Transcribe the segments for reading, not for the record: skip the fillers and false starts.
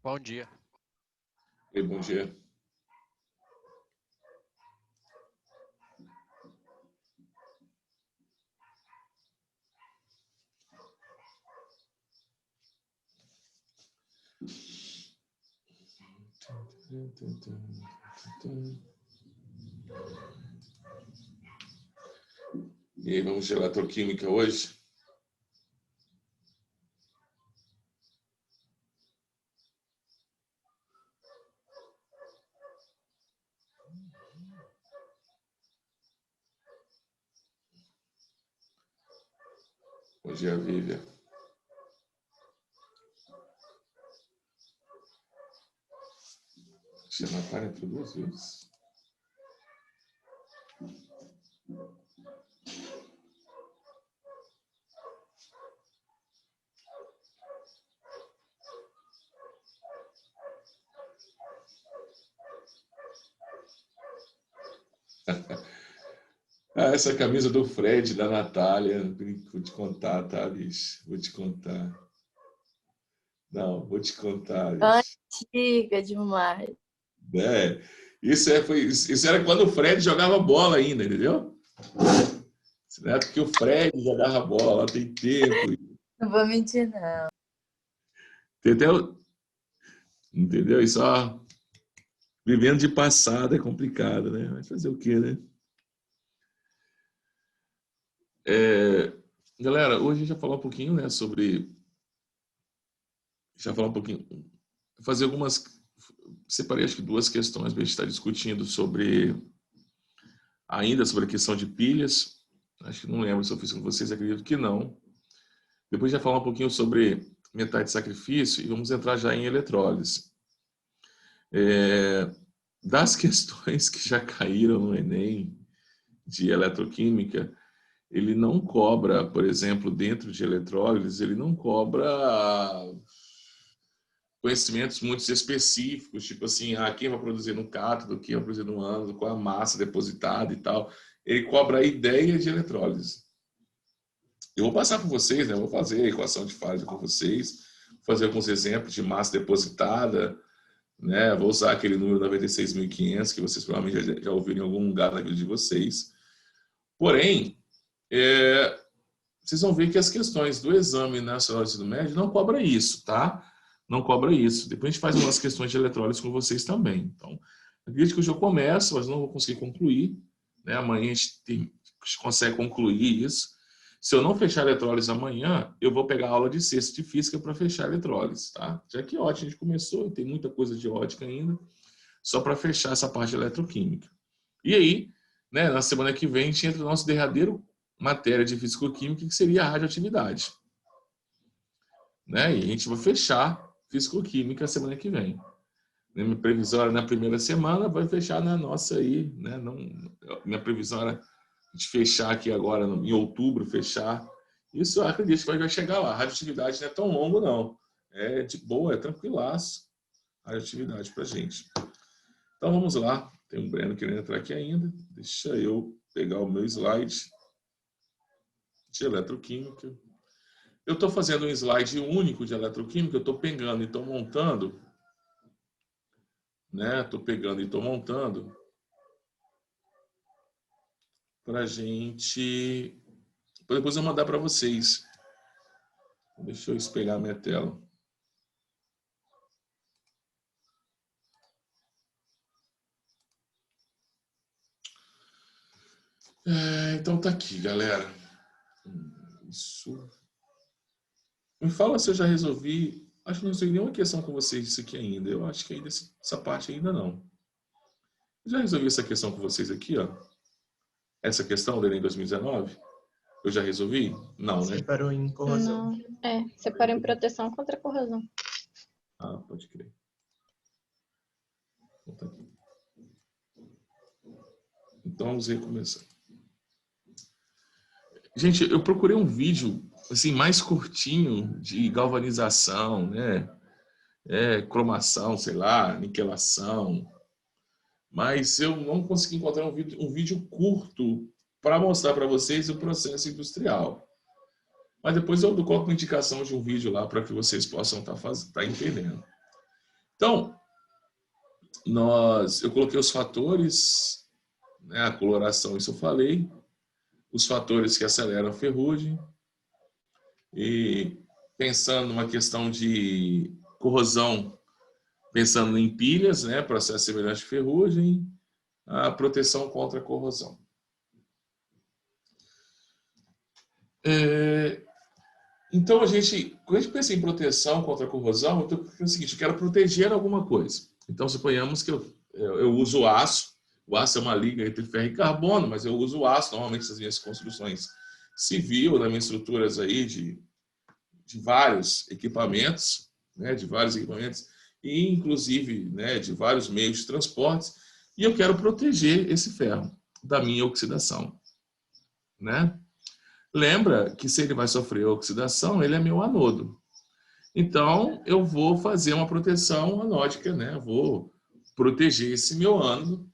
Bom dia. Ei, bom dia. E aí, vamos de eletroquímica hoje? Bom dia, Vivian. Deixa eu matar entre duas vezes. Ah, essa camisa do Fred, da Natália, vou te contar, tá, bicho? Vou te contar. Não, vou te contar, bicho. Antiga demais. É, isso era quando o Fred jogava bola ainda, entendeu? Isso não é porque o Fred jogava bola, tem tempo. Não vou mentir, não. Entendeu? E só vivendo de passado é complicado, né? Vai fazer o quê, né? Galera, hoje a gente vai falar um pouquinho, né, sobre... Já falar um pouquinho... Fazer algumas... Separei, acho que duas questões para a gente estar discutindo sobre... Ainda sobre a questão de pilhas. Acho que não lembro se eu fiz com vocês, acredito que não. Depois já falar um pouquinho sobre metais de sacrifício e vamos entrar já em eletrólise. Das questões que já caíram no Enem de eletroquímica, ele não cobra, por exemplo, dentro de eletrólise, ele não cobra conhecimentos muito específicos, tipo assim, quem vai produzir no cátodo, quem vai produzir no ânodo, qual a massa depositada e tal. Ele cobra a ideia de eletrólise. Eu vou passar para vocês, né? Eu vou fazer a equação de fase com vocês, fazer alguns exemplos de massa depositada, né? Vou usar aquele número 96.500 que vocês provavelmente já ouviram em algum lugar na vida de vocês. Porém, vocês vão ver que as questões do Exame Nacional de Ensino Médio não cobra isso, tá? Não cobra isso. Depois a gente faz umas questões de eletrólise com vocês também. Então, acredito que hoje eu começo, mas não vou conseguir concluir, né? Amanhã a gente consegue concluir isso. Se eu não fechar a eletrólise amanhã, eu vou pegar a aula de sexta de física para fechar a eletrólise, tá? Já que ótica a gente começou, e tem muita coisa de ótica ainda, só para fechar essa parte de eletroquímica. E aí, né, na semana que vem, a gente entra no nosso derradeiro matéria de físico-química, que seria a radioatividade. Né? E a gente vai fechar físico-química semana que vem. Minha previsão era na primeira semana, vai fechar na nossa aí, né? Não, minha previsão era de fechar aqui agora, em outubro, fechar. Isso eu acredito que vai chegar lá. A radioatividade não é tão longo, não. É de boa, é tranquilaço a radioatividade pra gente. Então vamos lá. Tem um Breno querendo entrar aqui ainda. Deixa eu pegar o meu slide de eletroquímica. Eu estou fazendo um slide único de eletroquímica, eu estou pegando e estou montando, né? Estou pegando e estou montando para a gente... Depois eu mandar para vocês. Deixa eu espelhar minha tela. Então tá aqui, galera. Isso. Me fala se eu já resolvi. Acho que não resolvi nenhuma questão com vocês disso aqui ainda. Eu acho que ainda essa parte ainda não. Eu já resolvi essa questão com vocês aqui, ó. Essa questão do Enem 2019. Eu já resolvi? Não, né? Separou em corrosão. Não, separou em proteção contra corrosão. Ah, pode crer. Então vamos recomeçar. Gente, eu procurei um vídeo assim mais curtinho de galvanização, né? cromação, sei lá, niquelação. Mas eu não consegui encontrar um vídeo curto para mostrar para vocês o processo industrial. Mas depois eu coloco uma indicação de um vídeo lá para que vocês possam estar entendendo. Então, eu coloquei os fatores, né, a coloração, isso eu falei, os fatores que aceleram a ferrugem, e pensando numa questão de corrosão, pensando em pilhas, né, processo semelhante de ferrugem, a proteção contra a corrosão. Então, quando a gente pensa em proteção contra a corrosão, eu é o seguinte, eu quero proteger alguma coisa. Então, suponhamos que eu uso aço. O aço é uma liga entre ferro e carbono, mas eu uso aço normalmente nas minhas construções civil, nas minhas estruturas aí de vários equipamentos, né, e inclusive, né, de vários meios de transportes, e eu quero proteger esse ferro da minha oxidação, né? Lembra que se ele vai sofrer oxidação, ele é meu anodo. Então, eu vou fazer uma proteção anódica, né? Vou proteger esse meu ânodo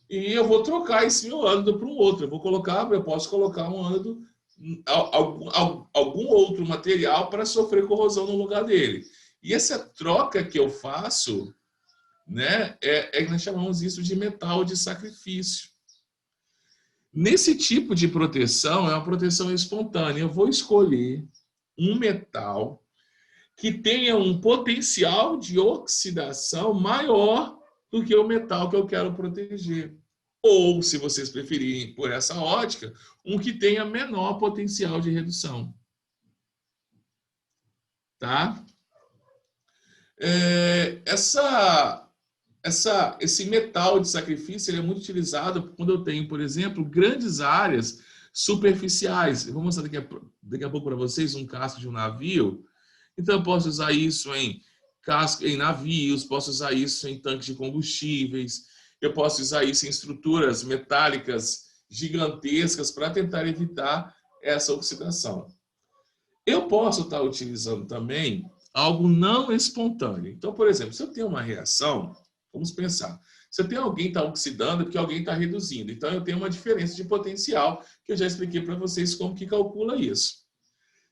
e eu vou trocar esse meu ânodo para um outro. Eu posso colocar um ânodo, algum outro material para sofrer corrosão no lugar dele. E essa troca que eu faço, né, nós chamamos isso de metal de sacrifício. Nesse tipo de proteção, é uma proteção espontânea. Eu vou escolher um metal que tenha um potencial de oxidação maior do que o metal que eu quero proteger. Ou, se vocês preferirem por essa ótica, um que tenha menor potencial de redução. Tá? Esse metal de sacrifício ele é muito utilizado quando eu tenho, por exemplo, grandes áreas superficiais. Eu vou mostrar daqui a pouco para vocês um casco de um navio. Então, eu posso usar isso em navios, posso usar isso em tanques de combustíveis, eu posso usar isso em estruturas metálicas gigantescas para tentar evitar essa oxidação. Eu posso estar utilizando também algo não espontâneo. Então, por exemplo, se eu tenho uma reação, vamos pensar, se eu tenho alguém que está oxidando, é porque alguém está reduzindo. Então, eu tenho uma diferença de potencial, que eu já expliquei para vocês como que calcula isso.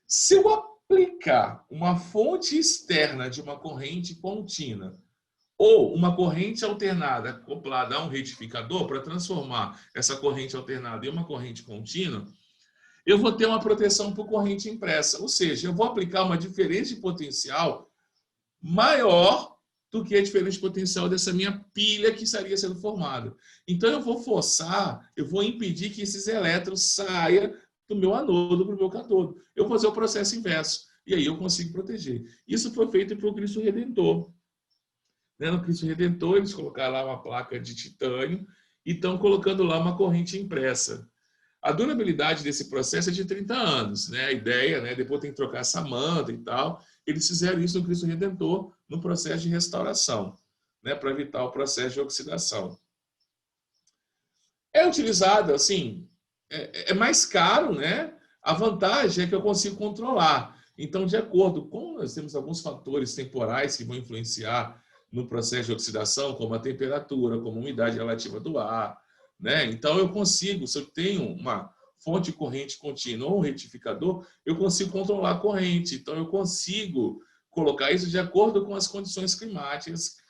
Se eu aplicar uma fonte externa de uma corrente contínua ou uma corrente alternada acoplada a um retificador para transformar essa corrente alternada em uma corrente contínua, eu vou ter uma proteção por corrente impressa. Ou seja, eu vou aplicar uma diferença de potencial maior do que a diferença de potencial dessa minha pilha que estaria sendo formada. Então, eu vou forçar, eu vou impedir que esses elétrons saiam do meu anodo para o meu cátodo. Eu vou fazer o processo inverso. E aí eu consigo proteger. Isso foi feito pelo Cristo Redentor. No Cristo Redentor, eles colocaram lá uma placa de titânio e estão colocando lá uma corrente impressa. A durabilidade desse processo é de 30 anos. Né? A ideia, né? Depois tem que trocar essa manta e tal. Eles fizeram isso no Cristo Redentor no processo de restauração, né? Para evitar o processo de oxidação. É utilizado, assim, é mais caro, né? A vantagem é que eu consigo controlar. Então, de acordo com, nós temos alguns fatores temporais que vão influenciar no processo de oxidação, como a temperatura, como a umidade relativa do ar, né? Então, eu consigo, se eu tenho uma fonte de corrente contínua ou um retificador, eu consigo controlar a corrente. Então, eu consigo colocar isso de acordo com as condições climáticas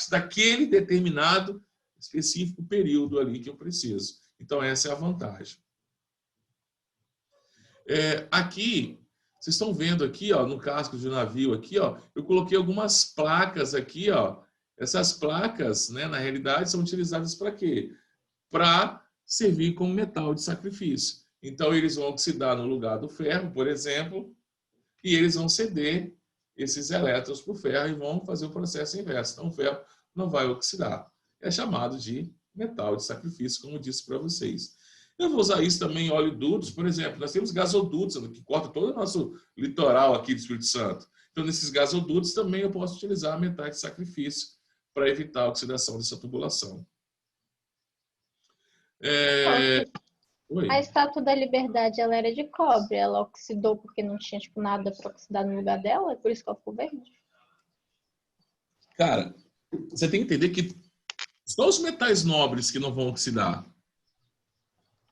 daquele determinado específico período ali que eu preciso. Então, essa é a vantagem. Aqui, vocês estão vendo aqui, ó, no casco de navio, aqui, ó, eu coloquei algumas placas aqui, ó. Essas placas, né, na realidade, são utilizadas para quê? Para servir como metal de sacrifício. Então, eles vão oxidar no lugar do ferro, por exemplo, e eles vão ceder esses elétrons para o ferro e vão fazer o processo inverso. Então, o ferro não vai oxidar. É chamado de metal de sacrifício, como eu disse para vocês. Eu vou usar isso também em oleodutos, por exemplo. Nós temos gasodutos que cortam todo o nosso litoral aqui do Espírito Santo. Então, nesses gasodutos também eu posso utilizar metais de sacrifício para evitar a oxidação dessa tubulação. A Estátua da Liberdade, ela era de cobre. Ela oxidou porque não tinha nada para oxidar no lugar dela? É por isso que ela ficou verde? Cara, você tem que entender que só os metais nobres que não vão oxidar,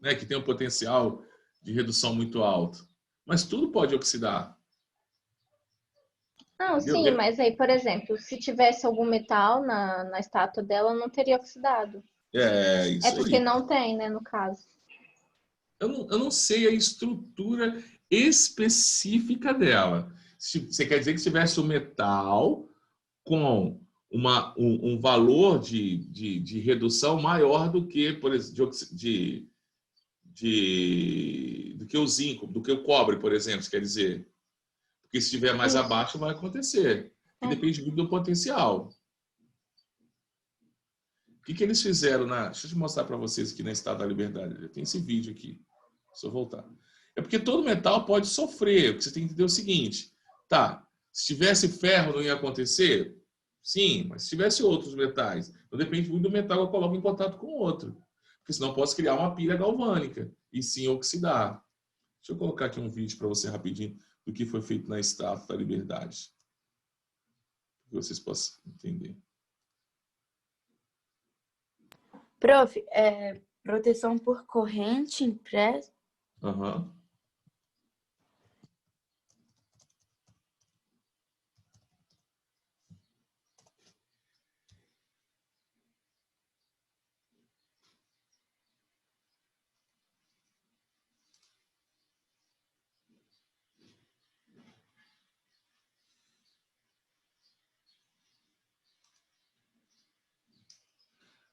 né? Que tem um potencial de redução muito alto. Mas tudo pode oxidar. Não, sim, Entendeu? mas aí, por exemplo, se tivesse algum metal na estátua dela, não teria oxidado. É É isso porque aí. não tem, né, no caso. Eu não sei a estrutura específica dela. Você quer dizer que se tivesse o metal com um valor de redução maior do que, por exemplo, do que o zinco, do que o cobre, por exemplo, você quer dizer? Porque se estiver mais Isso. abaixo, vai acontecer. E depende muito do potencial. O que eles fizeram na... Deixa eu te mostrar para vocês aqui na Estátua da Liberdade. Tem esse vídeo aqui. Se eu voltar. É porque todo metal pode sofrer. O que você tem que entender é o seguinte. Tá, se tivesse ferro não ia acontecer? Sim, mas se tivesse outros metais. Então depende muito do metal que eu coloco em contato com o outro. Porque senão eu posso criar uma pilha galvânica e sim oxidar. Deixa eu colocar aqui um vídeo para você rapidinho do que foi feito na Estátua da Liberdade. Para que vocês possam entender. Prof, proteção por corrente impressa? Aham.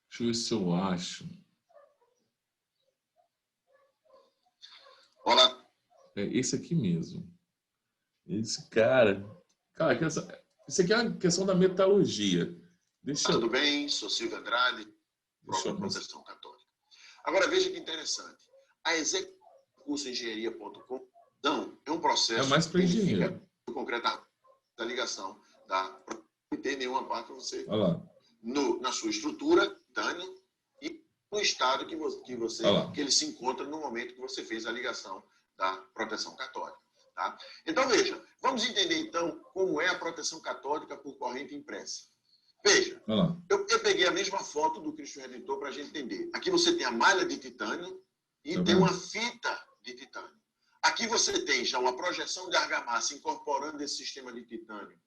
Deixa eu ver se eu acho. Olá. É esse aqui mesmo. Esse cara. Cara, isso aqui é uma questão da metalurgia. Tudo bem? Sou Silvio Andrade, própria Proteção Católica. Agora veja que interessante. A execusengenharia.com é um processo é mais para engenheiro. Concreta da ligação da não tem nenhuma parte para você. Olha lá. Na sua estrutura, dano, e no estado que ele se encontra no momento que você fez a ligação da proteção católica. Tá? Então, veja, vamos entender então como é a proteção católica por corrente impressa. Veja, eu peguei a mesma foto do Cristo Redentor para a gente entender. Aqui você tem a malha de titânio e tem uma fita de titânio. Aqui você tem já uma projeção de argamassa incorporando esse sistema de titânio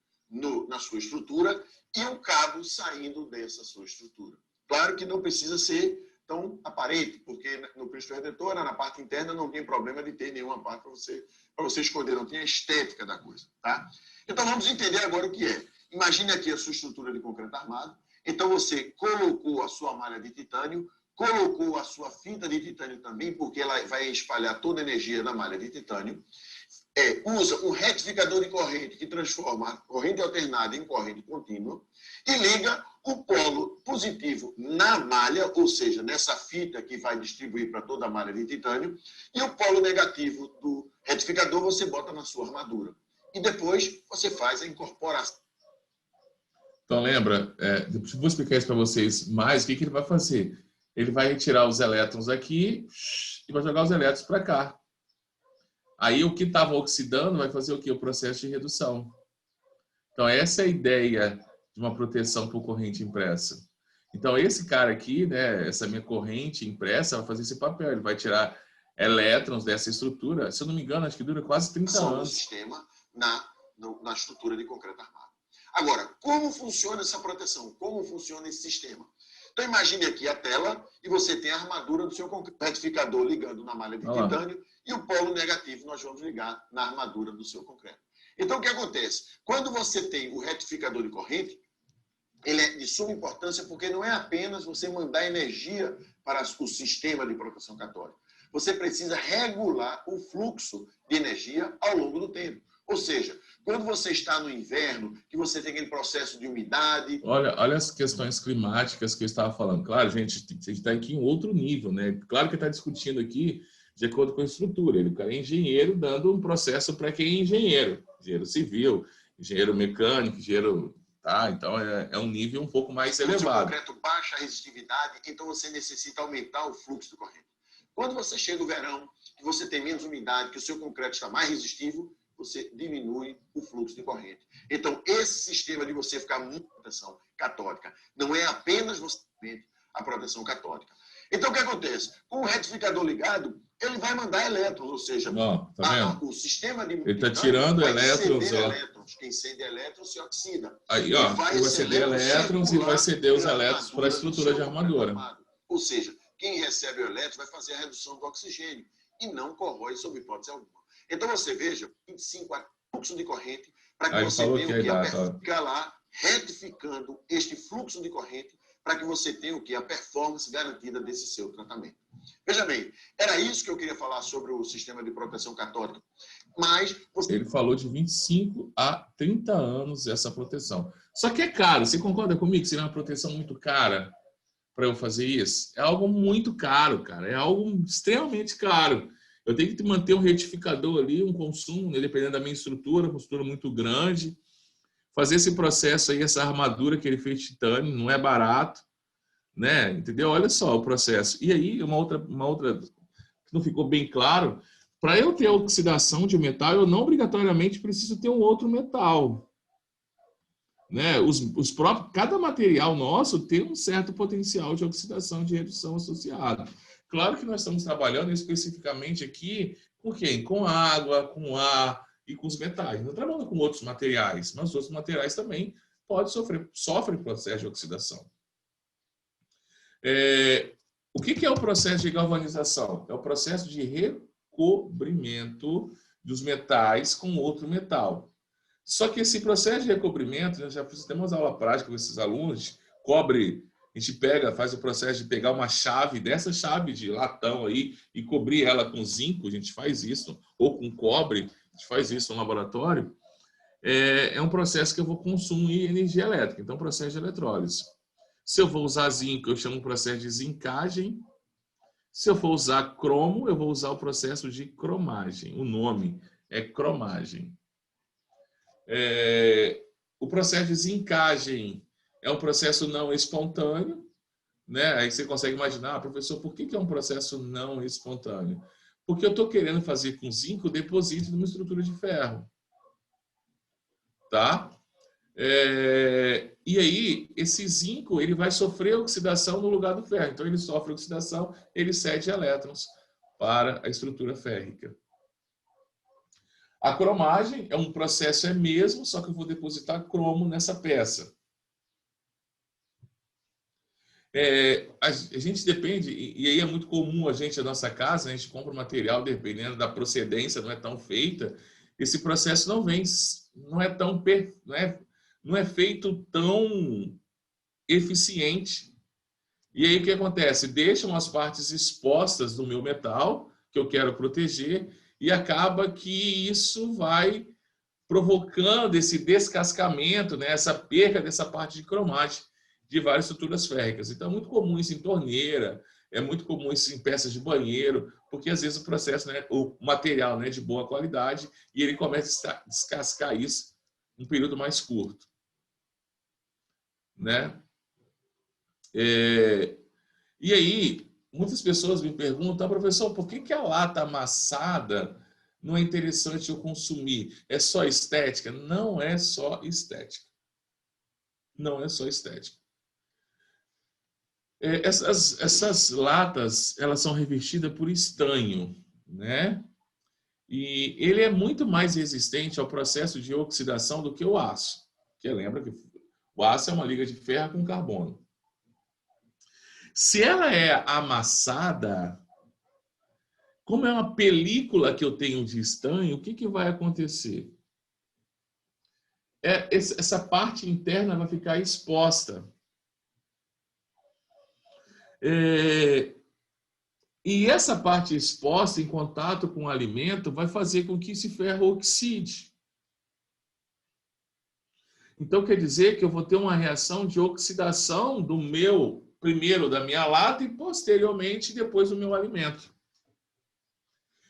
na sua estrutura e um cabo saindo dessa sua estrutura. Claro que não precisa ser tão aparente, porque no Cristo Redentor, na parte interna, não tem problema de ter nenhuma parte para você esconder, não tem a estética da coisa. Tá? Então vamos entender agora o que é. Imagine aqui a sua estrutura de concreto armado. Então você colocou a sua malha de titânio, colocou a sua fita de titânio também, porque ela vai espalhar toda a energia da malha de titânio. Usa um retificador de corrente que transforma a corrente alternada em corrente contínua e liga o polo positivo na malha, ou seja, nessa fita que vai distribuir para toda a malha de titânio, e o polo negativo do retificador você bota na sua armadura. E depois você faz a incorporação. Então, lembra, vou explicar isso para vocês mais, o que ele vai fazer? Ele vai retirar os elétrons aqui e vai jogar os elétrons para cá. Aí o que estava oxidando vai fazer o quê? O processo de redução. Então, essa é a ideia de uma proteção por corrente impressa. Então, esse cara aqui, né, essa minha corrente impressa, vai fazer esse papel. Ele vai tirar elétrons dessa estrutura. Se eu não me engano, acho que dura quase 30 anos. Do sistema na estrutura de concreto armado. Agora, como funciona essa proteção? Como funciona esse sistema? Então, imagine aqui a tela e você tem a armadura do seu retificador ligando na malha de titânio e o polo negativo nós vamos ligar na armadura do seu concreto. Então, o que acontece? Quando você tem o retificador de corrente, ele é de suma importância porque não é apenas você mandar energia para o sistema de proteção católica. Você precisa regular o fluxo de energia ao longo do tempo. Ou seja, quando você está no inverno, que você tem aquele processo de umidade... Olha as questões climáticas que eu estava falando. Claro, gente, a gente está aqui em outro nível, né? Claro que está discutindo aqui de acordo com a estrutura. O cara é engenheiro dando um processo para quem é engenheiro. Engenheiro civil, engenheiro mecânico, engenheiro... Tá? Então, é um nível um pouco mais elevado. O concreto baixa resistividade, então você necessita aumentar o fluxo de corrente. Quando você chega no verão, que você tem menos umidade, que o seu concreto está mais resistivo, você diminui o fluxo de corrente. Então, esse sistema de você ficar muito proteção catódica não é apenas você a proteção catódica. Então, o que acontece? Com o retificador ligado, ele vai mandar elétrons, ou seja, o sistema de ele está tirando elétrons. Quem cede elétrons se oxida. Aí, ó, vai ceder elétrons e vai ceder os elétrons para a estrutura de armadura. Ou seja, quem recebe o elétron vai fazer a redução do oxigênio e não corrói sob hipótese alguma. Então, você veja, 25 a fluxo de corrente para que você tenha ficar lá retificando este fluxo de corrente para que você tenha a performance garantida desse seu tratamento. Veja bem, era isso que eu queria falar sobre o sistema de proteção catódica. Mas ele falou de 25 a 30 anos essa proteção. Só que é caro. Você concorda comigo que seria uma proteção muito cara para eu fazer isso? É algo muito caro, cara. É algo extremamente caro. Eu tenho que manter um retificador ali, um consumo, né, dependendo da minha estrutura, uma estrutura muito grande. Fazer esse processo aí, essa armadura que ele fez de titânio, não é barato, né? Entendeu? Olha só o processo. E aí, uma outra que não ficou bem claro, para eu ter a oxidação de um metal, eu não obrigatoriamente preciso ter um outro metal. Né? Cada material nosso tem um certo potencial de oxidação, de redução associado. Claro que nós estamos trabalhando especificamente aqui com quem? Com água, com ar e com os metais. Não trabalhando com outros materiais, mas outros materiais também sofrem processo de oxidação. O que é o processo de galvanização? É o processo de recobrimento dos metais com outro metal. Só que esse processo de recobrimento, eu já fiz até umas aulas práticas com esses alunos, a gente faz o processo de pegar uma chave, dessa chave de latão aí, e cobrir ela com zinco, a gente faz isso, ou com cobre, a gente faz isso no laboratório. É um processo que eu vou consumir energia elétrica, então processo de eletrólise. Se eu vou usar zinco, eu chamo o processo de zincagem. Se eu for usar cromo, eu vou usar o processo de cromagem. O nome é cromagem. O processo de zincagem é um processo não espontâneo, né? Aí você consegue imaginar, professor, por que é um processo não espontâneo? Porque eu estou querendo fazer com zinco o depósito de uma estrutura de ferro. Tá? E aí, esse zinco ele vai sofrer oxidação no lugar do ferro. Então, ele sofre oxidação, ele cede elétrons para a estrutura férrica. A cromagem é um processo mesmo, só que eu vou depositar cromo nessa peça. A gente depende, e aí é muito comum a nossa casa, a gente compra material dependendo da procedência, não é tão feita, esse processo não é feito tão eficiente. E aí o que acontece? Deixam as partes expostas do meu metal, que eu quero proteger, e acaba que isso vai provocando esse descascamento, né, essa perca dessa parte de cromagem de várias estruturas férricas. Então, é muito comum isso em torneira, é muito comum isso em peças de banheiro, porque às vezes o processo, né, o material não é de boa qualidade e ele começa a descascar isso em um período mais curto. Né? E aí, muitas pessoas me perguntam, professor, por que a lata amassada não é interessante eu consumir? É só estética? Não é só estética. Não é só estética. Essas latas, elas são revestidas por estanho, né? E ele é muito mais resistente ao processo de oxidação do que o aço. Porque lembra que o aço é uma liga de ferro com carbono. Se ela é amassada, como é uma película que eu tenho de estanho, o que vai acontecer? Essa parte interna vai ficar exposta. E essa parte exposta em contato com o alimento vai fazer com que esse ferro oxide. Então, quer dizer que eu vou ter uma reação de oxidação primeiro da minha lata e posteriormente depois do meu alimento.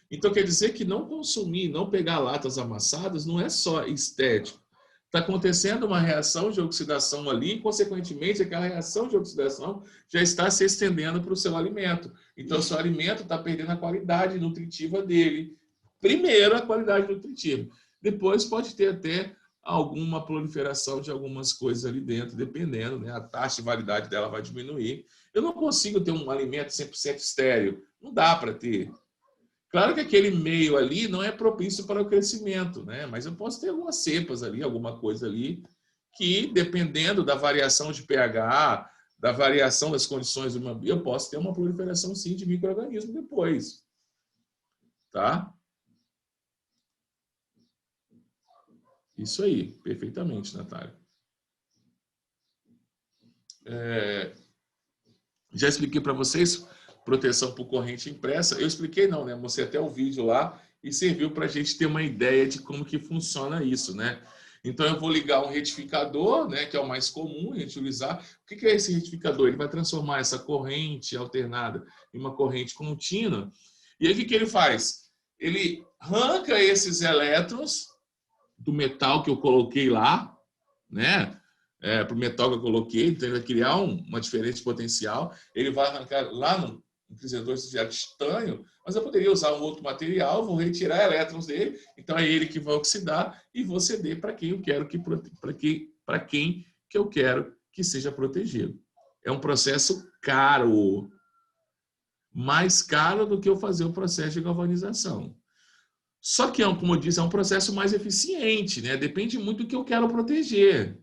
Então, quer dizer que não consumir, não pegar latas amassadas não é só estético. Está acontecendo uma reação de oxidação ali e, consequentemente, aquela reação de oxidação já está se estendendo para o seu alimento. Então, o seu alimento está perdendo a qualidade nutritiva dele. Primeiro, a qualidade nutritiva. Depois pode ter até alguma proliferação de algumas coisas ali dentro, dependendo, né? A taxa de validade dela vai diminuir. Eu não consigo ter um alimento 100% estéril. Não dá para ter. Claro que aquele meio ali não é propício para o crescimento, né? Mas eu posso ter algumas cepas ali, alguma coisa ali, que dependendo da variação de pH, da variação das condições do meio, eu posso ter uma proliferação sim de micro-organismos depois. Tá? Isso aí, perfeitamente, Natália. Já expliquei para vocês proteção por corrente impressa. Eu expliquei não, né? Mostrei até o vídeo lá e serviu para a gente ter uma ideia de como que funciona isso, né? Então, eu vou ligar um retificador, né, que é o mais comum a gente utilizar. O que é esse retificador? Ele vai transformar essa corrente alternada em uma corrente contínua. E aí, o que ele faz? Ele arranca esses elétrons do metal que eu coloquei lá, né? Para o metal que eu coloquei, então ele vai criar uma diferença de potencial. Ele vai arrancar lá no inquisidor de estanho, mas eu poderia usar um outro material, vou retirar elétrons dele, então é ele que vai oxidar e vou ceder para quem eu quero que eu quero que seja protegido. É um processo caro, mais caro do que eu fazer o processo de galvanização. Só que, como eu disse, é um processo mais eficiente, né? Depende muito do que eu quero proteger.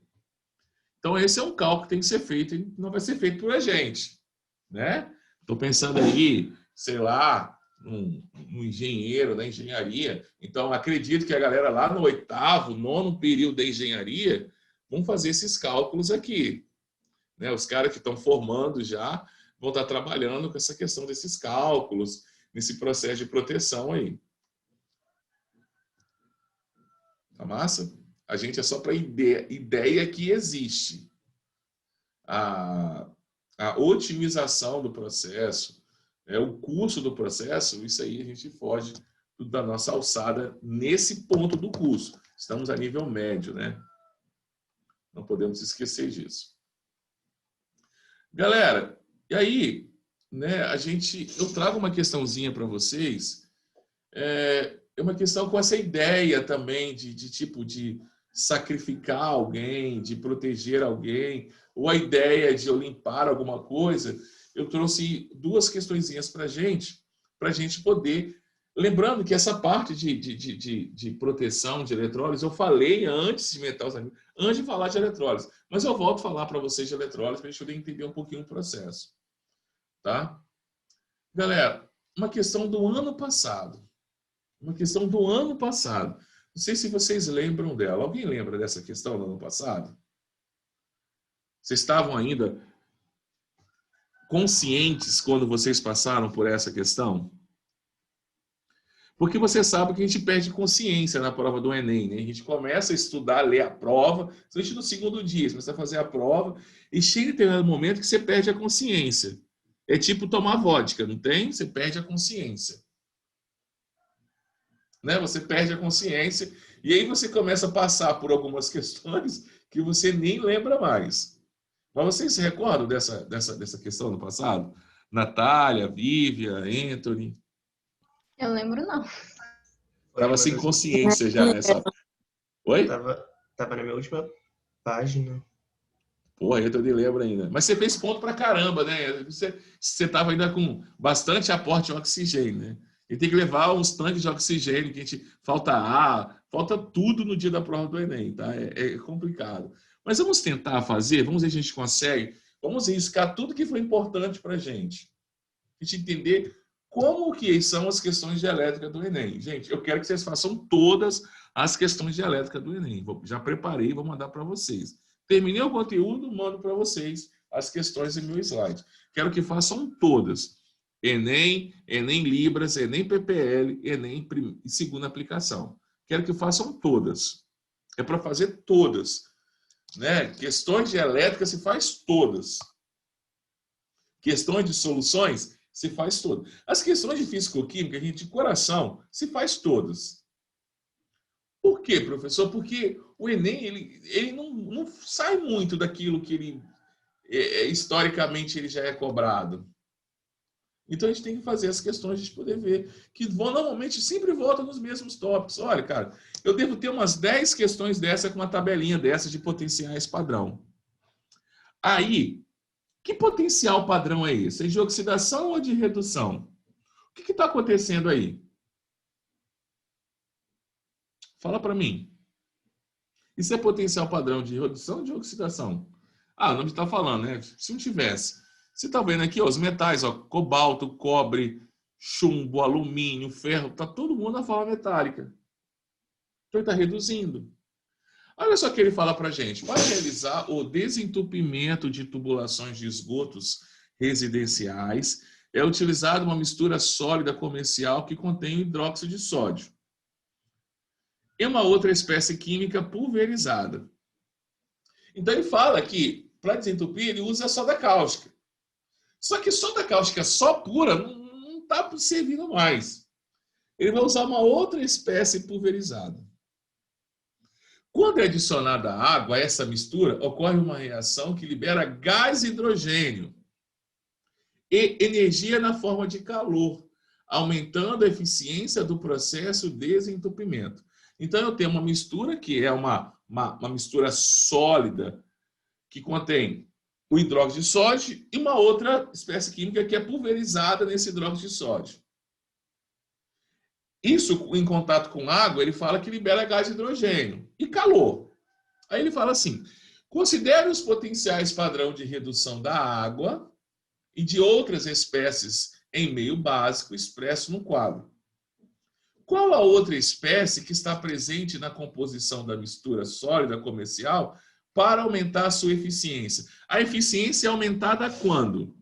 Então, esse é um cálculo que tem que ser feito e não vai ser feito por a gente, né? Estou pensando aí, sei lá, no engenheiro da engenharia. Então, acredito que a galera lá no 8º, 9º período da engenharia vão fazer esses cálculos aqui, né? Os caras que estão formando já vão estar trabalhando com essa questão desses cálculos, nesse processo de proteção aí. Tá massa? A gente é só para ideia que existe. A otimização do processo, o curso do processo, isso aí a gente foge da nossa alçada nesse ponto do curso. Estamos a nível médio, né? Não podemos esquecer disso. Galera, e aí, né, eu trago uma questãozinha para vocês, é uma questão com essa ideia também de sacrificar alguém, de proteger alguém, ou a ideia de eu limpar alguma coisa. Eu trouxe duas questõezinhas para a gente poder... Lembrando que essa parte de proteção de eletrólise, eu falei antes de meter os amigos, antes de falar de eletrólise, mas eu volto a falar para vocês de eletrólise para a gente poder entender um pouquinho o processo. Tá? Galera, uma questão do ano passado. Uma questão do ano passado. Não sei se vocês lembram dela. Alguém lembra dessa questão do ano passado? Vocês estavam ainda conscientes quando vocês passaram por essa questão? Porque você sabe que a gente perde consciência na prova do Enem, né? A gente começa a estudar, ler a prova, principalmente no segundo dia, você começa a fazer a prova, e chega em determinado momento que você perde a consciência. É tipo tomar vodka, não tem? Você perde a consciência. Né? Você perde a consciência, e aí você começa a passar por algumas questões que você nem lembra mais. Mas vocês se recordam dessa questão do passado? Natália, Vívia, Anthony? Eu lembro, não. Estava sem consciência já nessa... Oi? Tava na minha última página. Pô, eu nem lembro ainda. Mas você fez ponto pra caramba, né? Você estava ainda com bastante aporte de oxigênio, né? E tem que levar uns tanques de oxigênio, que a gente falta ar, falta tudo no dia da prova do Enem, tá? É complicado. Mas vamos tentar fazer, vamos ver se a gente consegue, vamos riscar tudo que foi importante pra gente. A gente entender como que são as questões de elétrica do Enem. Gente, eu quero que vocês façam todas as questões de elétrica do Enem. Já preparei e vou mandar para vocês. Terminei o conteúdo, mando para vocês as questões em meu slide. Quero que façam todas. Enem, Enem Libras, Enem PPL, Enem segunda aplicação. Quero que façam todas. É para fazer todas. Né? Questões de elétrica se faz todas. Questões de soluções se faz todas. As questões de físico-química, gente, de coração, se faz todas. Por quê, professor? Porque o Enem ele não sai muito daquilo que ele historicamente ele já é cobrado. Então, a gente tem que fazer as questões de poder ver, que normalmente sempre voltam nos mesmos tópicos. Olha, cara, eu devo ter umas 10 questões dessa com uma tabelinha dessa de potenciais padrão. Aí, que potencial padrão é esse? É de oxidação ou de redução? O que está acontecendo aí? Fala para mim. Isso é potencial padrão de redução ou de oxidação? Ah, não está falando, né? Se não tivesse. Você está vendo aqui, ó, os metais, ó, cobalto, cobre, chumbo, alumínio, ferro, está todo mundo na forma metálica. Então ele está reduzindo. Olha só o que ele fala para a gente. Para realizar o desentupimento de tubulações de esgotos residenciais, é utilizada uma mistura sólida comercial que contém hidróxido de sódio e uma outra espécie química pulverizada. Então ele fala que, para desentupir, ele usa soda cáustica. Só que soda cáustica só pura não está servindo mais. Ele vai usar uma outra espécie pulverizada. Quando é adicionada água a essa mistura, ocorre uma reação que libera gás hidrogênio e energia na forma de calor, aumentando a eficiência do processo de desentupimento. Então, eu tenho uma mistura que é uma mistura sólida que contém o hidróxido de sódio e uma outra espécie química que é pulverizada nesse hidróxido de sódio. Isso, em contato com água, ele fala que libera gás hidrogênio e calor. Aí ele fala assim, considere os potenciais padrão de redução da água e de outras espécies em meio básico expresso no quadro. Qual a outra espécie que está presente na composição da mistura sólida comercial para aumentar a sua eficiência? A eficiência é aumentada quando?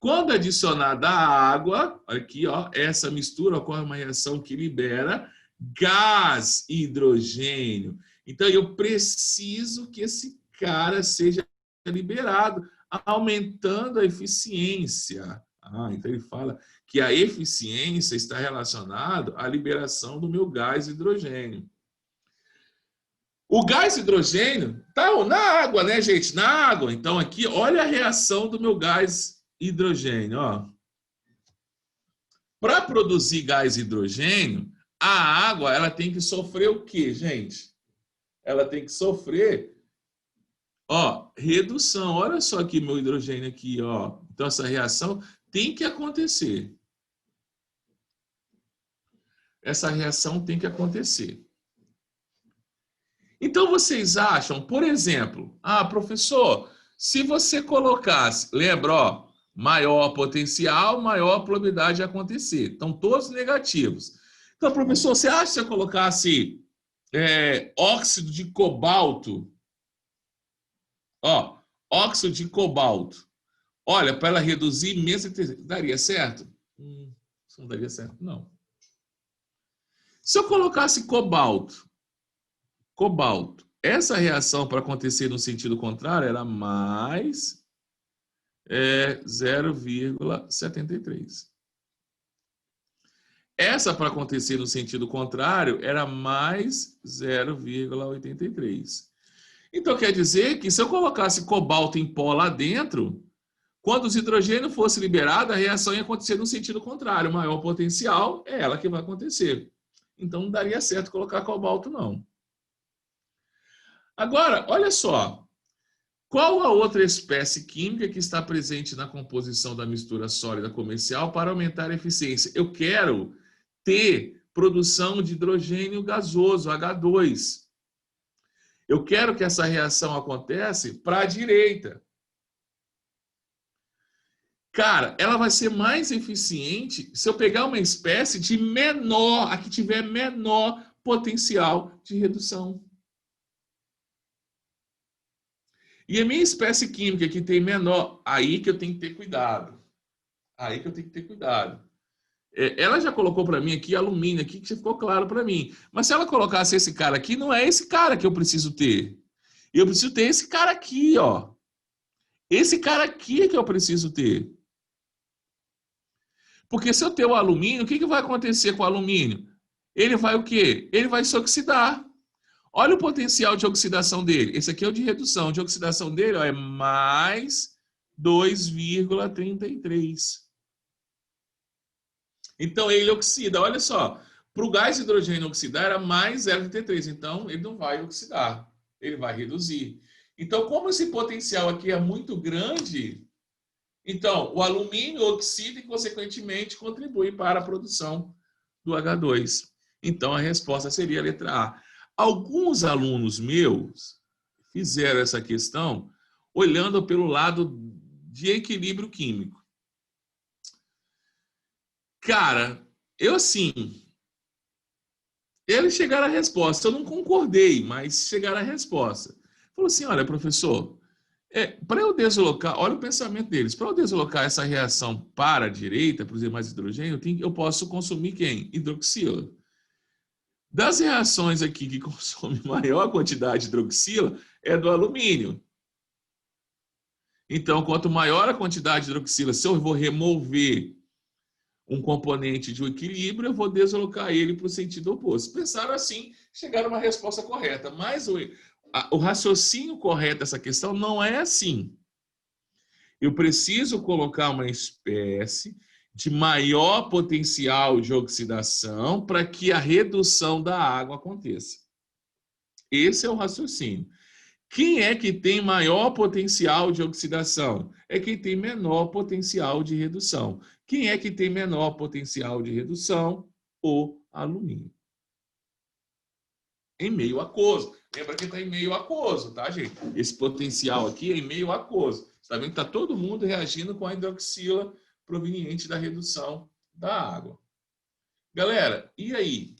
Quando adicionada a água, aqui, ó, essa mistura ocorre uma reação que libera gás hidrogênio. Então, eu preciso que esse cara seja liberado, aumentando a eficiência. Então ele fala que a eficiência está relacionada à liberação do meu gás hidrogênio. O gás hidrogênio está na água, né, gente? Na água. Então, aqui, olha a reação do meu gás hidrogênio. Para produzir gás hidrogênio, a água ela tem que sofrer o quê, gente? Ela tem que sofrer redução. Olha só aqui meu hidrogênio aqui, ó. Então, essa reação tem que acontecer. Essa reação tem que acontecer. Então, vocês acham, por exemplo, professor, se você colocasse, lembra, ó, maior potencial, maior probabilidade de acontecer. Então, todos negativos. Então, professor, você acha que se eu colocasse óxido de cobalto, óxido de cobalto, olha, para ela reduzir imensa intensidade, daria certo? Isso não daria certo, não. Se eu colocasse cobalto, essa reação para acontecer no sentido contrário era mais 0,73. Essa para acontecer no sentido contrário era mais 0,83. Então quer dizer que se eu colocasse cobalto em pó lá dentro, quando os hidrogênios fossem liberados, a reação ia acontecer no sentido contrário. O maior potencial é ela que vai acontecer. Então não daria certo colocar cobalto, não. Agora, olha só. Qual a outra espécie química que está presente na composição da mistura sólida comercial para aumentar a eficiência? Eu quero ter produção de hidrogênio gasoso, H2. Eu quero que essa reação aconteça para a direita. Cara, ela vai ser mais eficiente se eu pegar uma espécie de menor, a que tiver menor potencial de redução. E a minha espécie química que tem menor, aí que eu tenho que ter cuidado. Aí que eu tenho que ter cuidado. Ela já colocou para mim aqui alumínio, aqui que já ficou claro para mim. Mas se ela colocasse esse cara aqui, não é esse cara que eu preciso ter. Eu preciso ter esse cara aqui, ó. Esse cara aqui é que eu preciso ter. Porque se eu ter o alumínio, o que vai acontecer com o alumínio? Ele vai o quê? Ele vai se oxidar. Olha o potencial de oxidação dele. Esse aqui é o de redução. De oxidação dele é mais 2,33. Então, ele oxida. Olha só, para o gás hidrogênio oxidar era mais 0,33. Então, ele não vai oxidar, ele vai reduzir. Então, como esse potencial aqui é muito grande, então o alumínio oxida e, consequentemente, contribui para a produção do H2. Então, a resposta seria a letra A. Alguns alunos meus fizeram essa questão olhando pelo lado de equilíbrio químico. Cara, eu assim, eles chegaram à resposta. Eu não concordei, mas chegaram à resposta. Falou assim, olha, professor, para eu deslocar, olha o pensamento deles, para eu deslocar essa reação para a direita, produzir mais hidrogênio, eu posso consumir quem? Hidroxila. Das reações aqui que consomem maior quantidade de hidroxila, é do alumínio. Então, quanto maior a quantidade de hidroxila, se eu vou remover um componente de um equilíbrio, eu vou deslocar ele para o sentido oposto. Pensaram assim, chegaram a uma resposta correta. Mas o raciocínio correto dessa questão não é assim. Eu preciso colocar uma espécie de maior potencial de oxidação para que a redução da água aconteça. Esse é o raciocínio. Quem é que tem maior potencial de oxidação? É quem tem menor potencial de redução. Quem é que tem menor potencial de redução? O alumínio. Em meio aquoso. Lembra que está em meio aquoso, tá, gente? Esse potencial aqui é em meio aquoso. Você está vendo que está todo mundo reagindo com a hidroxila proveniente da redução da água. Galera, e aí?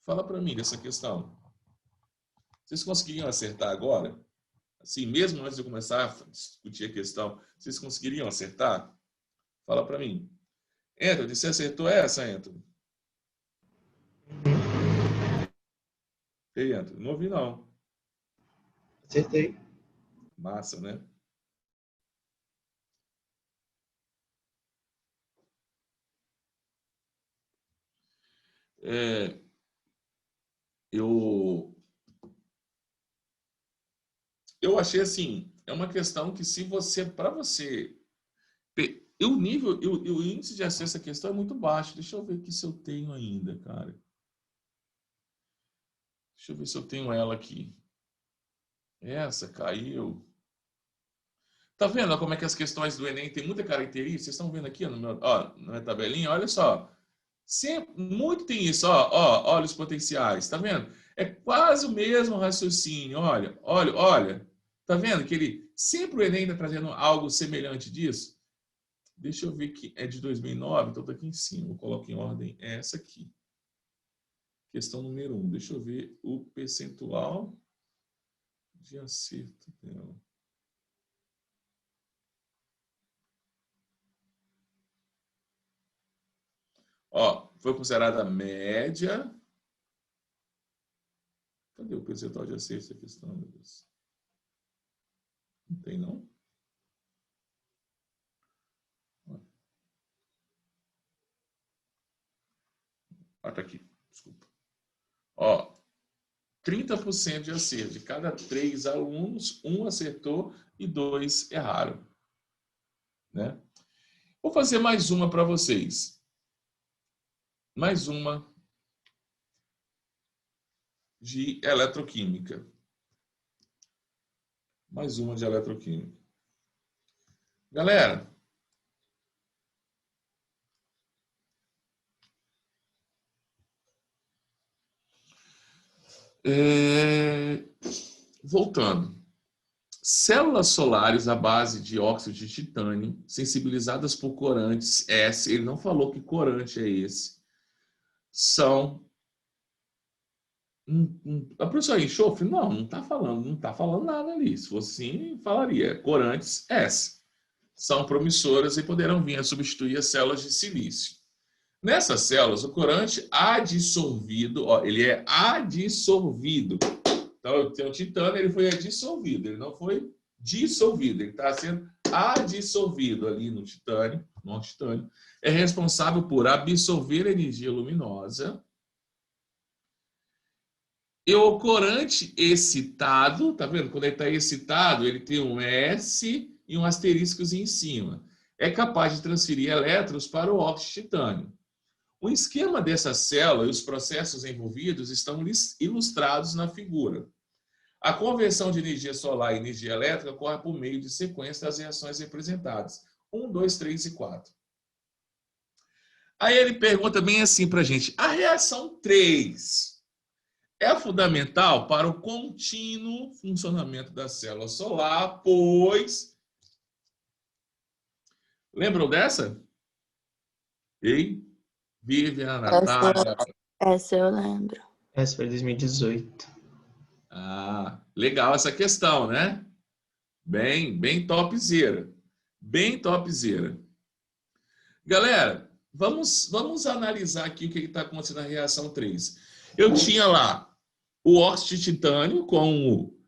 Fala para mim dessa questão. Vocês conseguiriam acertar agora? Assim, mesmo antes de eu começar a discutir a questão, vocês conseguiriam acertar? Fala para mim. Anthony, você acertou essa, Anthony? Ei, Anthony, não ouvi, não. Acertei. Massa, né? Eu achei assim, é uma questão que se você, para você, o índice de acesso à questão é muito baixo. Deixa eu ver aqui se eu tenho ainda, cara. Deixa eu ver se eu tenho ela aqui. Essa caiu. Tá vendo como é que as questões do Enem tem muita característica? Vocês estão vendo aqui na minha tabelinha? Olha só. Sempre, muito tem isso, olha os potenciais, tá vendo? É quase o mesmo raciocínio, olha. Tá vendo que ele sempre o Enem está trazendo algo semelhante disso? Deixa eu ver que é de 2009, então tá aqui em cima, eu coloco em ordem essa aqui. Questão número 1, deixa eu ver o percentual de acerto dela. Foi considerada média. Cadê o percentual de acerto dessa questão, meu Deus? Não tem, não? Tá aqui, desculpa. 30% de acerto. De cada 3 alunos, 1 acertou e 2 erraram. Né? Vou fazer mais uma para vocês. Mais uma de eletroquímica. Mais uma de eletroquímica. Galera, voltando. Células solares à base de óxido de titânio, sensibilizadas por corantes S, ele não falou que corante é esse, são... A professora enxofre? Não está falando nada ali. Se fosse assim, falaria. Corantes S. São promissoras e poderão vir a substituir as células de silício. Nessas células, o corante adsorvido, ele é adsorvido. Então, tem o titânio, ele foi adsorvido, ele não foi dissolvido, ele está sendo adsorvido ali no titânio, é responsável por absorver energia luminosa. E o corante excitado, tá vendo? Quando ele está excitado, ele tem um S e um asterisco em cima. É capaz de transferir elétrons para o óxido de titânio. O esquema dessa célula e os processos envolvidos estão ilustrados na figura. A conversão de energia solar e energia elétrica ocorre por meio de sequência das reações representadas. 1, 2, 3 e 4. Aí ele pergunta bem assim para a gente. A reação 3 é fundamental para o contínuo funcionamento da célula solar, pois... Lembram dessa? Ei? Vivian, Natália... Essa eu lembro. Essa foi 2018. Ah, legal essa questão, né? Bem topzera. Bem topzera. Galera, vamos analisar aqui o que está acontecendo na reação 3. Eu tinha lá o óxido de titânio com o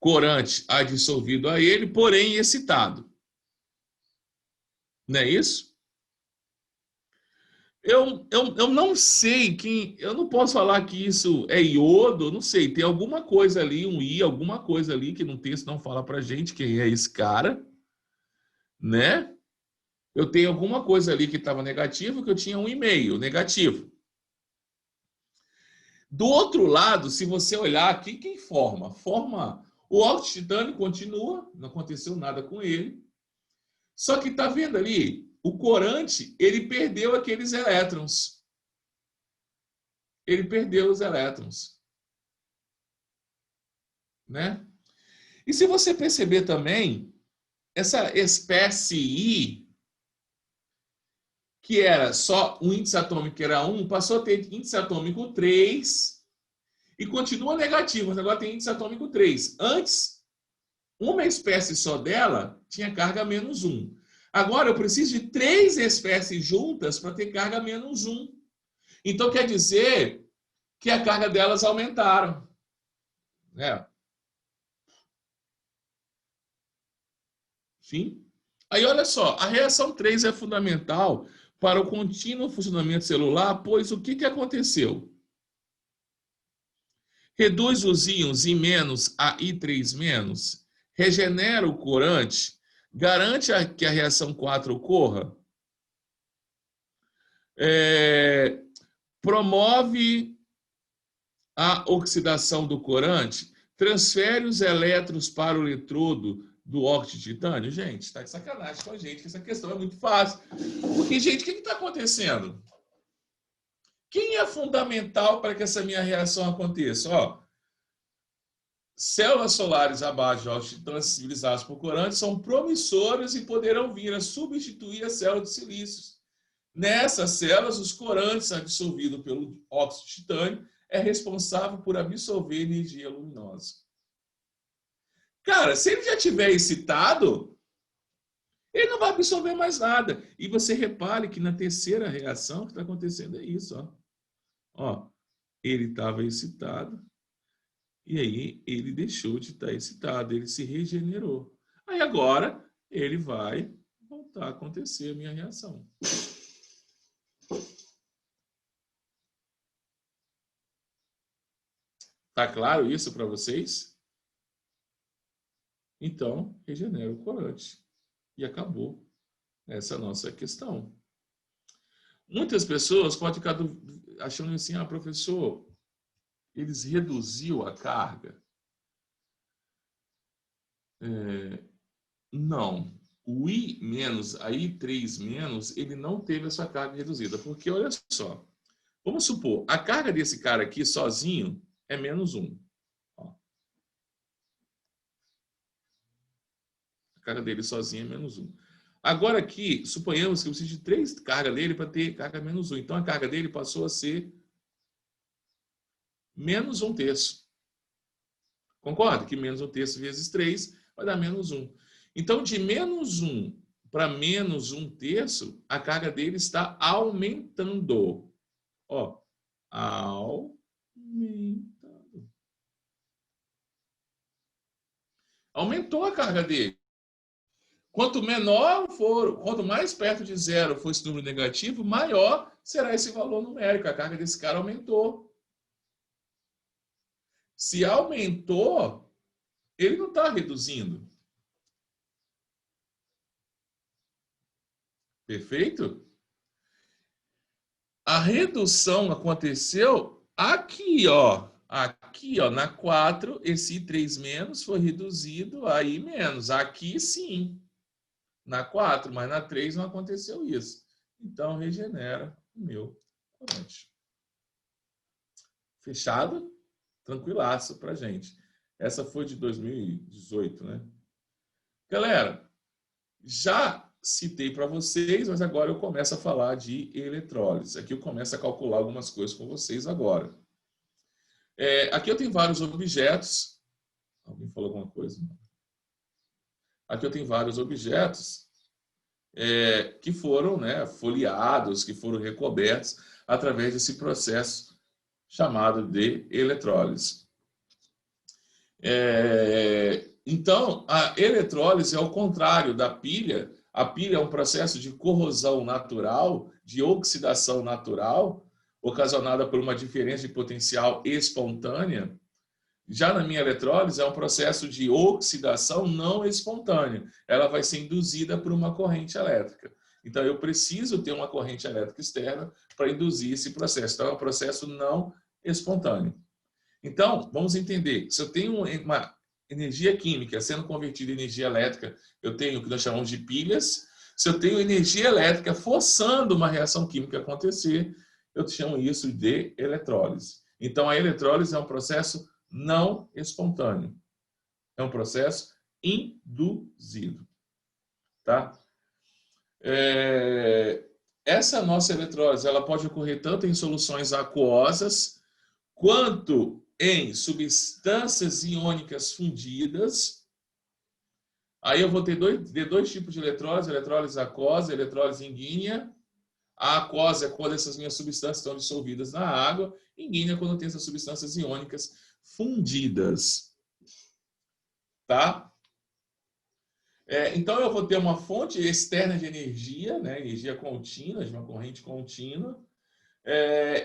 corante adsorvido a ele, porém excitado. Não é isso? Eu não sei eu não posso falar que isso é iodo, não sei, tem alguma coisa ali, um I, alguma coisa ali que no texto não fala pra gente quem é esse cara, né? Eu tenho alguma coisa ali que estava negativo, que eu tinha um e-mail negativo. Do outro lado, se você olhar aqui, quem forma? Forma o óxido de titânio, continua, não aconteceu nada com ele. Só que tá vendo ali? O corante, ele perdeu aqueles elétrons. Ele perdeu os elétrons. Né? E se você perceber também, essa espécie I, que era só o índice atômico que era 1, passou a ter índice atômico 3 e continua negativo, mas agora tem índice atômico 3. Antes, uma espécie só dela tinha carga menos 1. Agora eu preciso de 3 espécies juntas para ter carga menos 1. Então quer dizer que a carga delas aumentaram. Né? Sim? Aí olha só, a reação 3 é fundamental para o contínuo funcionamento celular, pois o que aconteceu? Reduz os íons I- a I3-, regenera o corante, garante que a reação 4 ocorra, promove a oxidação do corante, transfere os elétrons para o eletrodo do óxido de titânio. Gente, está de sacanagem com a gente, que essa questão é muito fácil. Porque, gente, o que está acontecendo? Quem é fundamental para que essa minha reação aconteça? Ó, células solares abaixo de óxido de titânio sensibilizadas por corante são promissoras e poderão vir a substituir as células de silícios. Nessas células, os corantes absorvidos pelo óxido de titânio é responsável por absorver energia luminosa. Cara, se ele já tiver excitado, ele não vai absorver mais nada. E você repare que na terceira reação o que está acontecendo é isso. Ó, ele estava excitado e aí ele deixou de estar excitado, ele se regenerou. Aí agora ele vai voltar a acontecer a minha reação. Tá claro isso para vocês? Então, regenera o corante. E acabou essa nossa questão. Muitas pessoas podem ficar achando assim, professor, eles reduziu a carga? Não. O I-, a I3-, ele não teve a sua carga reduzida. Porque, olha só, vamos supor, a carga desse cara aqui sozinho é menos 1. Ó. A carga dele sozinho é menos 1. Agora aqui, suponhamos que eu preciso de 3 cargas dele para ter carga menos 1. Então a carga dele passou a ser menos 1/3. Concorda? Que menos 1/3 vezes 3 vai dar menos 1. Então, de menos 1 para menos 1/3, a carga dele está aumentando. Ó, aumentando. Aumentou a carga dele. Quanto menor for, quanto mais perto de 0 for esse número negativo, maior será esse valor numérico. A carga desse cara aumentou. Se aumentou, ele não está reduzindo. Perfeito? A redução aconteceu aqui, ó. Aqui, ó, na 4, esse 3 menos foi reduzido a I menos. Aqui, sim. Na 4, mas na 3 não aconteceu isso. Então, regenera o meu corante. Fechado? Tranquilaço pra gente. Essa foi de 2018, né? Galera, já citei para vocês, mas agora eu começo a falar de eletrólise. Aqui eu começo a calcular algumas coisas com vocês agora. Aqui eu tenho vários objetos. Alguém falou alguma coisa? Aqui eu tenho vários objetos que foram, né, folheados, que foram recobertos através desse processo chamado de eletrólise. Então, a eletrólise é o contrário da pilha. A pilha é um processo de corrosão natural, de oxidação natural, ocasionada por uma diferença de potencial espontânea. Já na minha eletrólise é um processo de oxidação não espontânea. Ela vai ser induzida por uma corrente elétrica. Então, eu preciso ter uma corrente elétrica externa para induzir esse processo. Então, é um processo não espontâneo. Então, vamos entender. Se eu tenho uma energia química sendo convertida em energia elétrica, eu tenho o que nós chamamos de pilhas. Se eu tenho energia elétrica forçando uma reação química acontecer, eu chamo isso de eletrólise. Então, a eletrólise é um processo não espontâneo. É um processo induzido. Tá? Essa nossa eletrólise ela pode ocorrer tanto em soluções aquosas quanto em substâncias iônicas fundidas. Aí eu vou ter dois tipos de eletrólise: eletrólise aquosa e eletrólise inguínea. A aquosa é quando essas minhas substâncias estão dissolvidas na água. Inguínea é quando tem essas substâncias iônicas fundidas. Tá? Então eu vou ter uma fonte externa de energia, né? Energia contínua, de uma corrente contínua.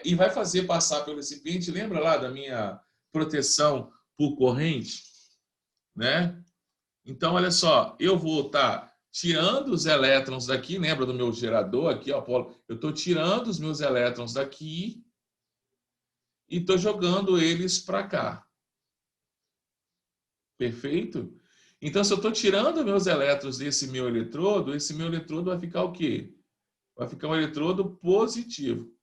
E vai fazer passar pelo recipiente. Lembra lá da minha proteção por corrente? Né? Então, olha só, eu vou estar tirando os elétrons daqui, lembra do meu gerador aqui, ó, eu estou tirando os meus elétrons daqui e estou jogando eles para cá. Perfeito? Então, se eu estou tirando meus elétrons desse meu eletrodo, esse meu eletrodo vai ficar o quê? Vai ficar um eletrodo positivo.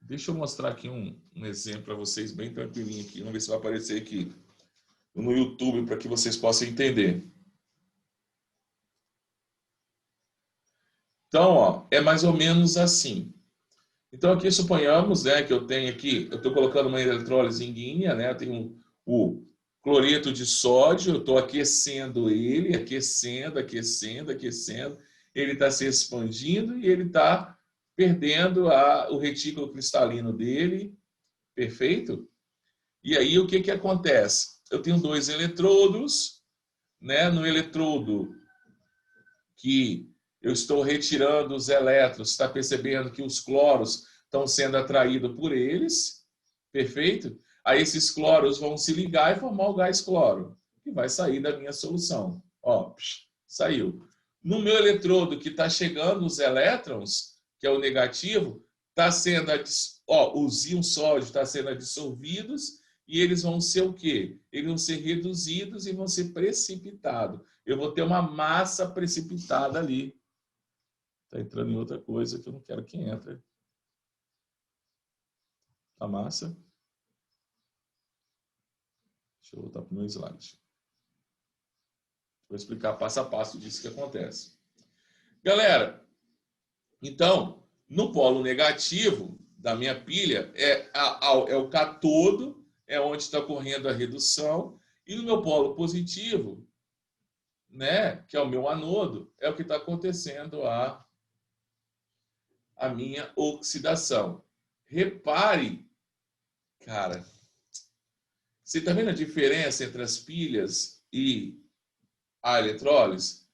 Deixa eu mostrar aqui um exemplo para vocês, bem tranquilinho aqui. Vamos ver se vai aparecer aqui no YouTube para que vocês possam entender. Então, ó, é mais ou menos assim. Então, aqui suponhamos, né, que eu tenho aqui, eu estou colocando uma eletrólise inguínea, né, eu tenho o cloreto de sódio, eu estou aquecendo ele, aquecendo. Ele está se expandindo e ele está perdendo o retículo cristalino dele. Perfeito? E aí, o que acontece? Eu tenho dois eletrodos, né? No eletrodo que eu estou retirando os elétrons, está percebendo que os cloros estão sendo atraídos por eles. Perfeito? Aí esses cloros vão se ligar e formar o gás cloro, que vai sair da minha solução. Ó, saiu. No meu eletrodo que está chegando os elétrons, que é o negativo, está sendo, os íons sódio estão sendo dissolvidos e eles vão ser o quê? Eles vão ser reduzidos e vão ser precipitados. Eu vou ter uma massa precipitada ali. Está entrando em outra coisa que eu não quero que entre. A massa. Deixa eu voltar para o meu slide. Vou explicar passo a passo disso que acontece. Galera, então, no polo negativo da minha pilha é o catodo, é onde está ocorrendo a redução, e no meu polo positivo, né, que é o meu anodo, é o que está acontecendo a minha oxidação. Repare, cara, você está vendo a diferença entre as pilhas e a eletrólise?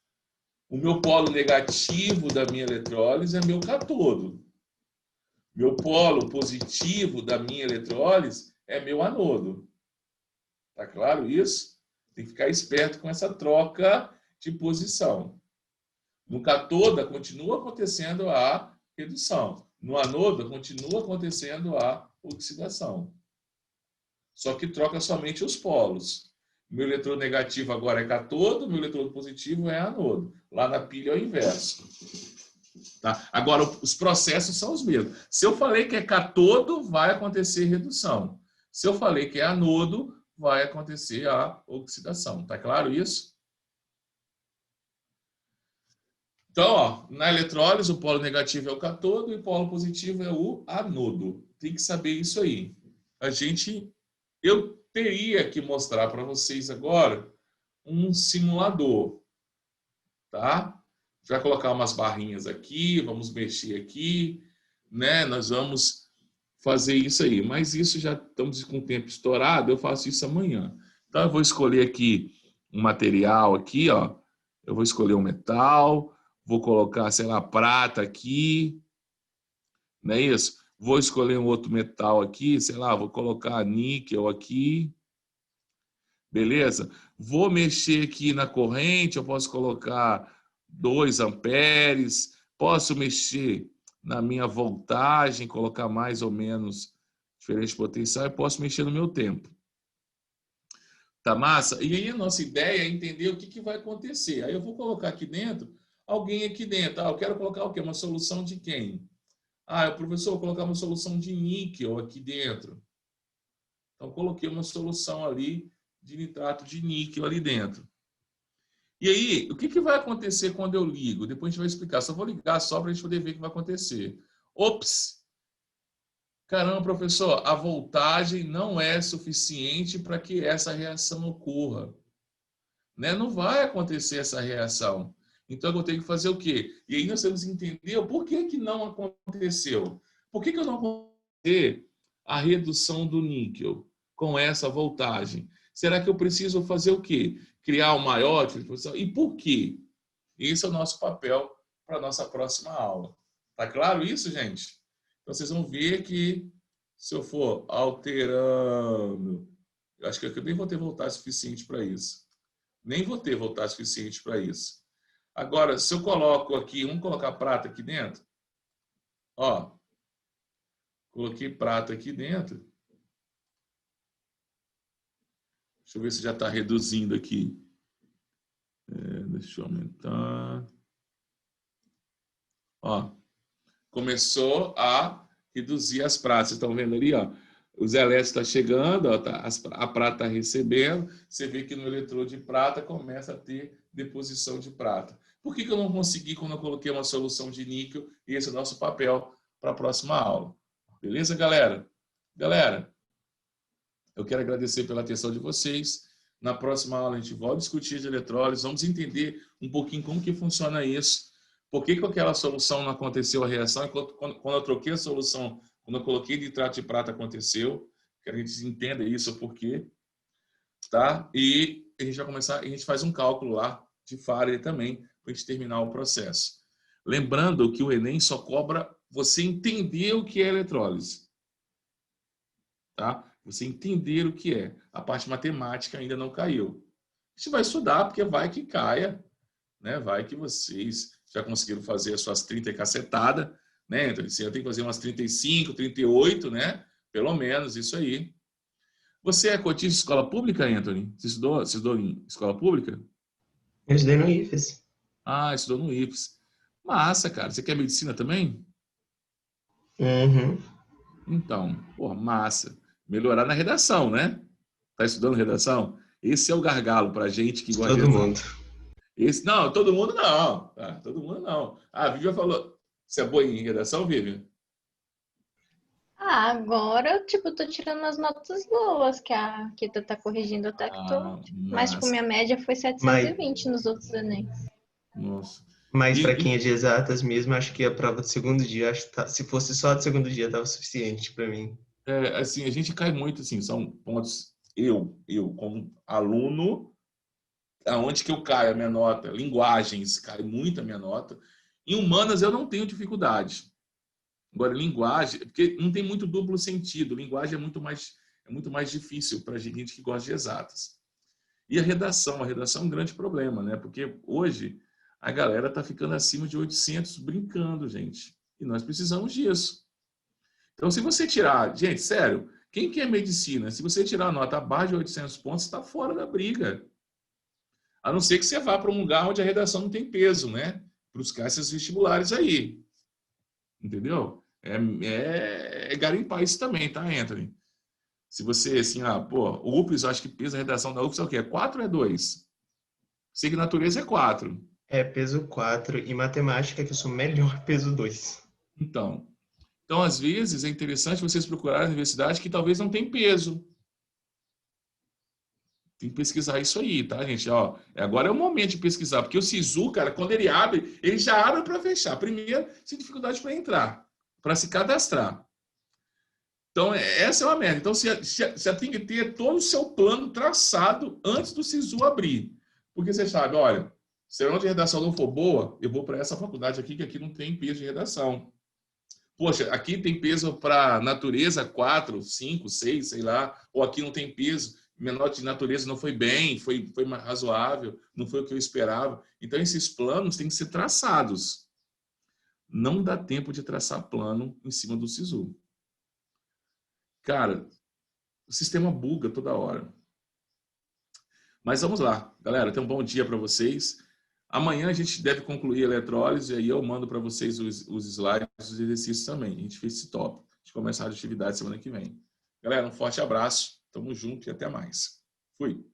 O meu polo negativo da minha eletrólise é meu catodo. Meu polo positivo da minha eletrólise é meu anodo. Tá claro isso? Tem que ficar esperto com essa troca de posição. No cátoda, continua acontecendo a redução. No anodo, continua acontecendo a oxidação. Só que troca somente os polos. Meu eletrodo negativo agora é cátodo, meu eletrodo positivo é anodo. Lá na pilha é o inverso. Tá? Agora, os processos são os mesmos. Se eu falei que é cátodo, vai acontecer redução. Se eu falei que é anodo, vai acontecer a oxidação. Tá claro isso? Então, ó, na eletrólise, o polo negativo é o cátodo e o polo positivo é o anodo. Tem que saber isso aí. Eu teria que mostrar para vocês agora um simulador, tá? Já colocar umas barrinhas aqui, vamos mexer aqui, né? Nós vamos fazer isso aí. Mas isso já estamos com o tempo estourado, eu faço isso amanhã. Então, eu vou escolher aqui um material aqui, ó. Eu vou escolher um metal, vou colocar, sei lá, prata aqui, não é isso? Vou escolher um outro metal aqui, sei lá, vou colocar níquel aqui, beleza? Vou mexer aqui na corrente, eu posso colocar 2 amperes, posso mexer na minha voltagem, colocar mais ou menos diferente potencial e posso mexer no meu tempo. Tá massa? E aí a nossa ideia é entender o que vai acontecer. Aí eu vou colocar aqui dentro, alguém aqui dentro. Eu quero colocar o quê? Uma solução de quem? O professor, vou colocar uma solução de níquel aqui dentro. Então, coloquei uma solução ali de nitrato de níquel ali dentro. E aí, o que vai acontecer quando eu ligo? Depois a gente vai explicar. Só vou ligar só para a gente poder ver o que vai acontecer. Ops! Caramba, professor, a voltagem não é suficiente para que essa reação ocorra. Né? Não vai acontecer essa reação. Então, eu tenho que fazer o quê? E aí nós temos que entender por que não aconteceu. Por que eu não consegui a redução do níquel com essa voltagem? Será que eu preciso fazer o quê? Criar uma maior disposição? E por quê? Esse é o nosso papel para a nossa próxima aula. Tá claro isso, gente? Então, vocês vão ver que se eu for alterando... Eu acho que eu nem vou ter voltagem suficiente para isso. Nem vou ter voltagem suficiente para isso. Agora, se eu coloco aqui, vamos colocar prata aqui dentro. Ó, coloquei prata aqui dentro. Deixa eu ver se já está reduzindo aqui. Deixa eu aumentar. Ó, começou a reduzir as pratas. Vocês estão vendo ali, ó? Os elétrons estão chegando, ó, a prata está recebendo. Você vê que no eletrodo de prata começa a ter deposição de prata. Por que eu não consegui quando eu coloquei uma solução de níquel? E esse é o nosso papel para a próxima aula. Beleza, galera? Galera, eu quero agradecer pela atenção de vocês. Na próxima aula a gente volta a discutir de eletrólise. Vamos entender um pouquinho como que funciona isso. Por que com aquela solução não aconteceu a reação? Quando eu troquei a solução, quando eu coloquei nitrato de prata, aconteceu. Quero que a gente entenda isso, o porquê. Tá? E a gente vai começar, a gente faz um cálculo lá de Faraday também, para a gente terminar o processo. Lembrando que o Enem só cobra você entender o que é eletrólise. Tá? Você entender o que é. A parte matemática ainda não caiu. A gente vai estudar, porque vai que caia. Né? Vai que vocês já conseguiram fazer as suas 30 cacetadas. Né? Então, você tem que fazer umas 35, 38, né? Pelo menos, isso aí. Você é cotista de escola pública, Anthony? Você estudou em escola pública? Eu estudei no IFES. Estudou no IFES. Massa, cara. Você quer medicina também? Uhum. Então, porra, massa. Melhorar na redação, né? Tá estudando redação? Esse é o gargalo pra gente que gosta de Todo mundo. Não, todo mundo não. Tá? Todo mundo não. A Vivian falou... Você é boa em redação, Vivian? Agora, tipo, tô tirando umas notas boas, que a Kita tá corrigindo até que tô. Mas, tipo, minha média foi 720 nos outros Enem. Nossa. Mas para quem é de exatas mesmo, acho que a prova do segundo dia, se fosse só do segundo dia, tava suficiente para mim. Assim, a gente cai muito, assim, são pontos... Eu como aluno, aonde que eu caio a minha nota? Linguagens, cai muito a minha nota. Em humanas, eu não tenho dificuldade. Agora, linguagem, porque não tem muito duplo sentido. Linguagem é muito mais difícil para a gente que gosta de exatas. E a redação é um grande problema, né? Porque hoje a galera está ficando acima de 800 brincando, gente. E nós precisamos disso. Então, se você tirar... Gente, sério, quem quer medicina? Se você tirar a nota abaixo de 800 pontos, está fora da briga. A não ser que você vá para um lugar onde a redação não tem peso, né? Para os caixas vestibulares aí. Entendeu? É garimpar isso também, tá, Anthony? Se você, assim, o UPS, eu acho que peso da redação da UPS é o quê? 4 ou é 2? Sei que natureza é 4. É peso 4 e matemática, que eu sou melhor, peso 2. Então, às vezes, é interessante vocês procurarem a universidade que talvez não tem peso. Tem que pesquisar isso aí, tá, gente? Agora é o momento de pesquisar, porque o SISU, cara, quando ele abre, ele já abre para fechar. Primeiro, tem dificuldade para entrar, para se cadastrar. Então, essa é uma merda. Então, você tem que ter todo o seu plano traçado antes do SISU abrir. Porque você sabe, olha, se a nota de redação não for boa, eu vou para essa faculdade aqui, que aqui não tem peso de redação. Poxa, aqui tem peso para natureza 4, 5, 6, sei lá, ou aqui não tem peso, minha nota de natureza não foi bem, foi mais razoável, não foi o que eu esperava. Então, esses planos têm que ser traçados. Não dá tempo de traçar plano em cima do SISU. Cara, o sistema buga toda hora. Mas vamos lá, galera, tenham um bom dia para vocês. Amanhã a gente deve concluir a eletrólise e aí eu mando para vocês os slides, os exercícios também. A gente fez esse top. A gente começa a atividade semana que vem. Galera, um forte abraço, tamo junto e até mais. Fui!